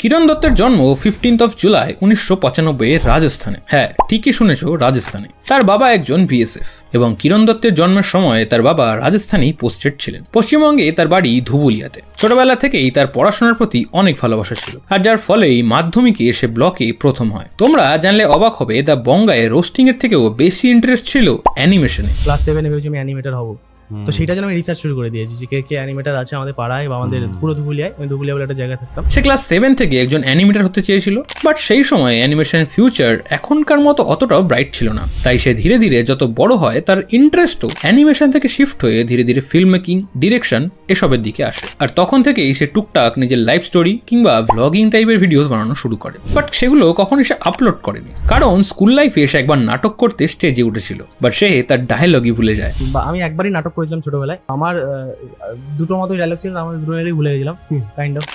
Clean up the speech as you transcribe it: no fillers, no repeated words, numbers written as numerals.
কিরণ দত্তের জন্ম 15 জুলাই 1995 রাজস্থানে। হ্যাঁ, ঠিকই শুনেছো, রাজস্থানে। তার বাবা একজন বিএসএফ এবং কিরণ দত্তের জন্মের সময় তার বাবা রাজস্থানেই পোস্টেড ছিলেন। পশ্চিমবঙ্গে তার বাড়ি ধুবুলিয়াতে। ছোটবেলা থেকেই তার পড়াশোনার প্রতি অনেক ভালোবাসা ছিল, আর যার ফলেই মাধ্যমিকে সে ব্লকে প্রথম হয়। তোমরা জানলে অবাক হবে, দ্য বঙ্গায় রোস্টিং এর থেকেও বেশি ইন্টারেস্ট ছিল অ্যানিমেশনে। ক্লাস 7 এ ভেবেছি আমি অ্যানিমেটর হব, তো সেইটার জন্য আমি রিসার্চ শুরু করে দিয়েছি যে কে অ্যানিমেটর আছে আমাদের পাড়ায় বা আমাদের পুরো ধুবুলিয়ায়। আমি ধুবুলিয়া বলে একটা জায়গায় থাকতাম। সে ক্লাস 7 থেকে একজন অ্যানিমেটর হতে চেয়েছিল, বাট সেই সময় অ্যানিমেশনের ফিউচার এখনকার মতো অতটাও ব্রাইট ছিল না। তাই সে ধীরে ধীরে যত বড় হয় তার ইন্টারেস্টও অ্যানিমেশন থেকে শিফট হয়ে ধীরে ধীরে ফিল্ম মেকিং, ডিরেকশন এসবের দিকে আসে। আর তখন থেকেই সে টুকটাক নিজের লাইফ স্টোরি কিংবা ভ্লগিং টাইপের ভিডিওস বানানো শুরু করে। বাট সেগুলো কখনই সে আপলোড করেনি, কারণ স্কুল লাইফে সে একবার নাটক করতে স্টেজে উঠেছিল, বাট সে তার ডায়লগই ভুলে যায়। আমি একবারই নাটক করেছিলাম ছোটবেলায়। আমার দুটো মতো ডায়লগ ছিল, আমার দুটো ডায়লগ ভুলে গেছিলাম কাইন্ড অফ।